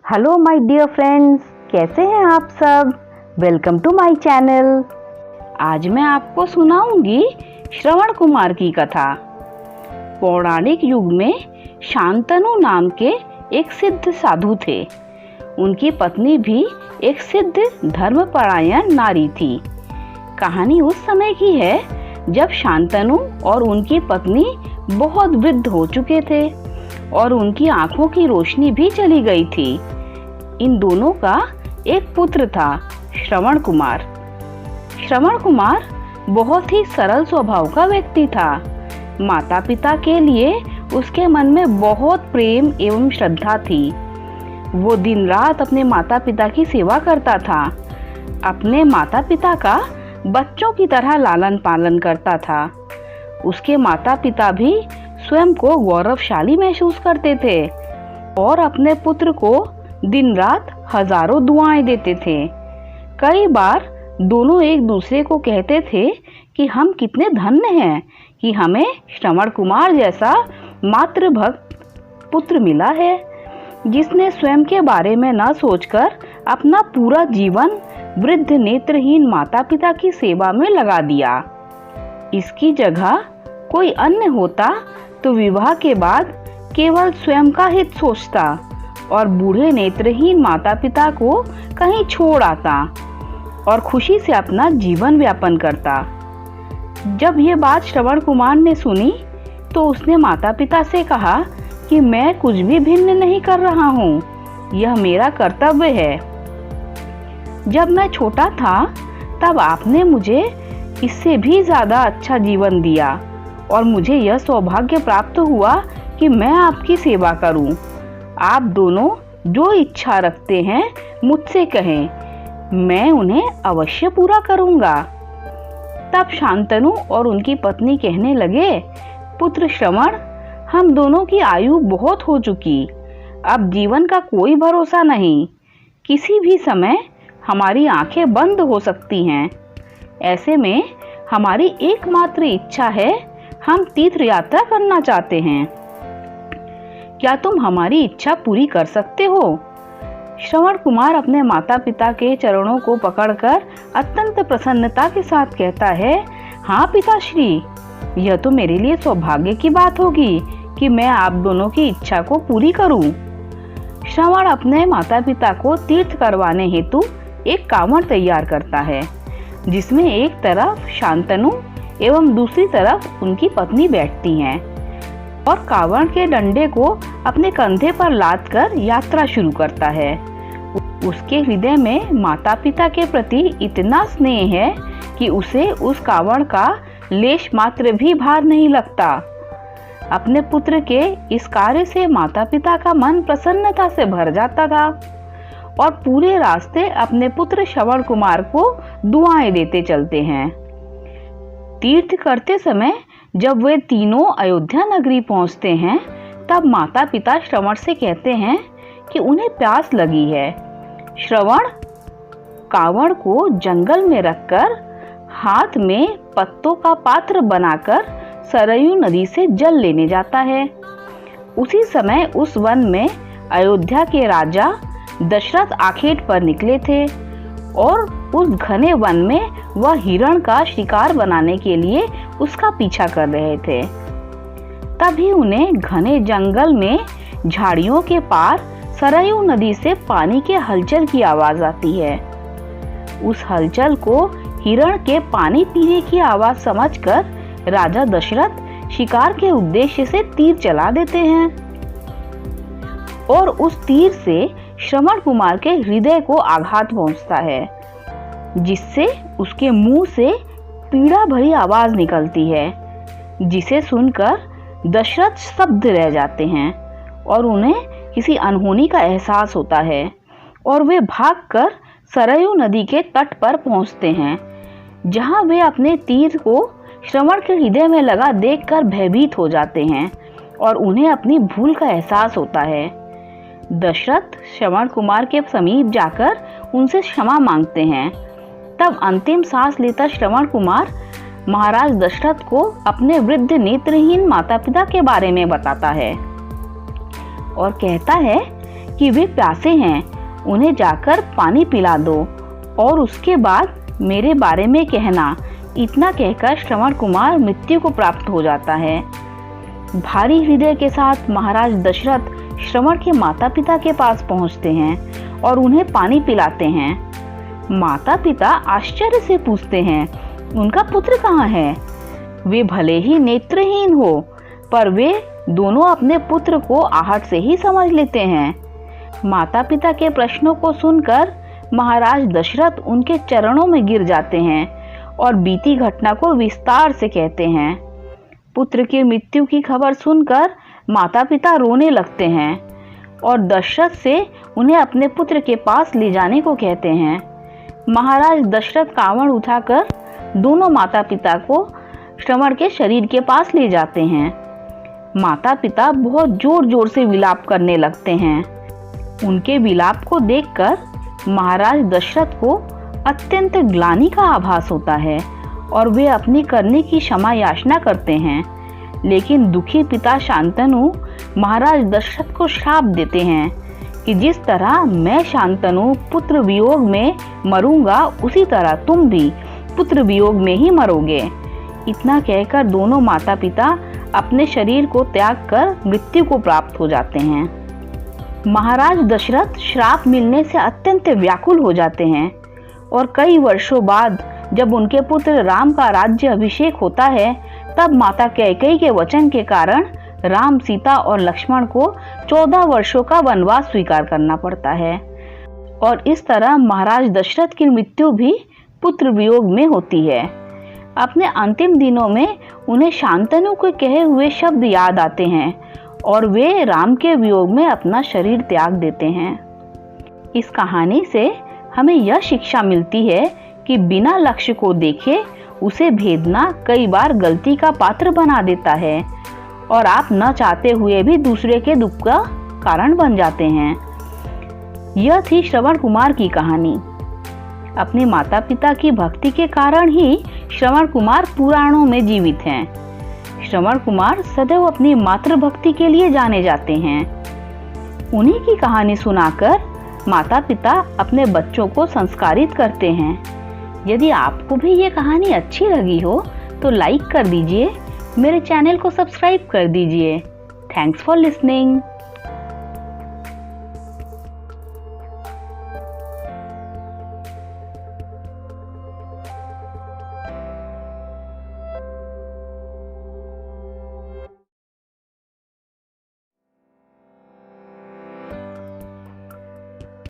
Hello my dear friends, कैसे हैं आप सब। Welcome to my channel. आज मैं आपको सुनाऊंगी श्रवण कुमार की कथा। पौराणिक युग में शांतनु नाम के एक सिद्ध साधु थे। उनकी पत्नी भी एक सिद्ध धर्मपरायण नारी थी। कहानी उस समय की है जब शांतनु और उनकी पत्नी बहुत वृद्ध हो चुके थे और उनकी आंखों की रोशनी भी चली गई थी। इन दोनों का एक पुत्र था, श्रवण कुमार। श्रवण कुमार बहुत ही सरल स्वभाव का व्यक्ति था। माता पिता के लिए उसके मन में बहुत प्रेम एवं श्रद्धा थी। वो दिन रात अपने माता पिता की सेवा करता था। अपने माता पिता का बच्चों की तरह लालन पालन करता था। उसके माता पिता भी स्वयं को गौरवशाली महसूस करते थे और अपने पुत्र को दिन रात हजारों दुआएं देते थे। कई बार दोनों एक दूसरे को कहते थे कि हम कितने धन्य हैं कि हमें श्रवण कुमार जैसा मातृभक्त पुत्र मिला है, जिसने स्वयं के बारे में न सोचकर अपना पूरा जीवन वृद्ध नेत्रहीन माता पिता की सेवा में लगा दिया। इसकी जगह कोई अन्य होता तो विवाह के बाद केवल स्वयं का हित सोचता और बूढ़े नेत्रहीन माता पिता को कहीं छोड़ आता और खुशी से अपना जीवन यापन करता। जब ये बात श्रवण कुमार ने सुनी तो उसने माता पिता से कहा कि मैं कुछ भी भिन्न नहीं कर रहा हूँ, यह मेरा कर्तव्य है। जब मैं छोटा था तब आपने मुझे इससे भी ज्यादा अच्छा जीवन दिया और मुझे यह सौभाग्य प्राप्त हुआ कि मैं आपकी सेवा करूं। आप दोनों जो इच्छा रखते हैं मुझसे कहें, मैं उन्हें अवश्य पूरा करूंगा। तब शांतनु और उनकी पत्नी कहने लगे, पुत्र श्रवण, हम दोनों की आयु बहुत हो चुकी, अब जीवन का कोई भरोसा नहीं। किसी भी समय हमारी आंखें बंद हो सकती हैं। ऐसे में हमारी एकमात्र इच्छा है, हम तीर्थ यात्रा करना चाहते हैं। क्या तुम हमारी इच्छा पूरी कर सकते हो? श्रवण कुमार अपने माता पिता के चरणों को पकड़कर अत्यंत प्रसन्नता के साथ कहता है, हाँ पिताश्री, यह तो मेरे लिए सौभाग्य की बात होगी कि मैं आप दोनों की इच्छा को पूरी करूं। श्रवण अपने माता पिता को तीर्थ करवाने हेतु एक कांवड़ तैयार करता है, जिसमें एक तरफ शांतनु एवं दूसरी तरफ उनकी पत्नी बैठती हैं और कांवड़ के डंडे को अपने कंधे पर लाद कर यात्रा शुरू करता है। उसके हृदय में माता पिता के प्रति इतना स्नेह है कि उसे उस कांवड़ का लेश मात्र भी भार नहीं लगता। अपने पुत्र के इस कार्य से माता पिता का मन प्रसन्नता से भर जाता था और पूरे रास्ते अपने पुत्र श्रवण कुमार को दुआएं देते चलते हैं। तीर्थ करते समय जब वे तीनों अयोध्या नगरी पहुंचते हैं तब माता पिता श्रवण से कहते हैं कि उन्हें प्यास लगी है। श्रवण कांवड़ को जंगल में रखकर हाथ में पत्तों का पात्र बनाकर सरयू नदी से जल लेने जाता है। उसी समय उस वन में अयोध्या के राजा दशरथ आखेट पर निकले थे और उस घने वन में वह हिरण का शिकार बनाने के लिए उसका पीछा कर रहे थे। तभी उन्हें घने जंगल में झाड़ियों के पार सरयू नदी से पानी के हलचल की आवाज आती है। उस हलचल को हिरण के पानी पीने की आवाज समझकर राजा दशरथ शिकार के उद्देश्य से तीर चला देते हैं और उस तीर से श्रवण कुमार के हृदय को आघात पहुंचता है, जिससे उसके मुंह से पीड़ा भरी आवाज निकलती है, जिसे सुनकर दशरथ स्तब्ध रह जाते हैं और उन्हें किसी अनहोनी का एहसास होता है और वे भागकर सरयू नदी के तट पर पहुंचते हैं, जहां वे अपने तीर को श्रवण के हृदय में लगा देखकर भयभीत हो जाते हैं और उन्हें अपनी भूल का एहसास होता है। दशरथ श्रवण कुमार के समीप जाकर उनसे क्षमा मांगते हैं। तब अंतिम सांस लेता श्रवण कुमार महाराज दशरथ को अपने वृद्ध नेत्रहीन माता पिता के बारे में बताता है और कहता है कि वे प्यासे हैं, उन्हें जाकर पानी पिला दो और उसके बाद मेरे बारे में कहना। इतना कहकर श्रवण कुमार मृत्यु को प्राप्त हो जाता है। भारी हृदय के साथ महाराज दशरथ श्रवण के माता पिता के पास पहुंचते हैं और उन्हें पानी पिलाते हैं। माता पिता आश्चर्य से पूछते हैं, उनका पुत्र कहाँ है? वे भले ही नेत्रहीन हो, पर वे दोनों अपने पुत्र को आहट से ही समझ लेते हैं। माता पिता के प्रश्नों को सुनकर महाराज दशरथ उनके चरणों में गिर जाते हैं और बीती घटना को विस्तार से कहते हैं। पुत्र की मृत्यु की खबर सुनकर माता पिता रोने लगते हैं और दशरथ से उन्हें अपने पुत्र के पास ले जाने को कहते हैं। महाराज दशरथ कांवड़ उठाकर दोनों माता पिता को श्रवण के शरीर के पास ले जाते हैं। माता पिता बहुत जोर जोर से विलाप करने लगते हैं। उनके विलाप को देखकर महाराज दशरथ को अत्यंत ग्लानि का आभास होता है और वे अपनी करने की क्षमा याचना करते हैं। लेकिन दुखी पिता शांतनु महाराज दशरथ को श्राप देते हैं कि जिस तरह मैं शांतनु पुत्र वियोग में मरूंगा, उसी तरह तुम भी पुत्र वियोग में ही मरोगे। इतना कहकर दोनों माता पिता अपने शरीर को त्याग कर मृत्यु को प्राप्त हो जाते हैं। महाराज दशरथ श्राप मिलने से अत्यंत व्याकुल हो जाते हैं और कई वर्षों बाद जब उनके पुत्र राम का राज्य अभिषेक होता है, तब माता कैकेयी के वचन के कारण राम, सीता और लक्ष्मण को 14 वर्षों का वनवास स्वीकार करना पड़ता है। और इस तरह महाराज दशरथ की मृत्यु भी पुत्र वियोग में होती है। अपने अंतिम दिनों में उन्हें शांतनु के कहे हुए शब्द याद आते हैं और वे राम के वियोग में अपना शरीर त्याग देते हैं। इस कहानी से हमें यह शिक्षा मिलती है कि बिना लक्ष्य को देखे उसे भेदना कई बार गलती का पात्र बना देता है और आप न चाहते हुए भी दूसरे के दुख का कारण बन जाते हैं। यह थी श्रवण कुमार की कहानी। अपने माता पिता की भक्ति के कारण ही श्रवण कुमार पुराणों में जीवित हैं। श्रवण कुमार सदैव अपनी मातृभक्ति के लिए जाने जाते हैं। उन्हीं की कहानी सुनाकर माता पिता अपने बच्चों को संस्कारित करते हैं। यदि आपको भी ये कहानी अच्छी लगी हो तो लाइक कर दीजिए, मेरे चैनल को सब्सक्राइब कर दीजिए। Thanks for listening.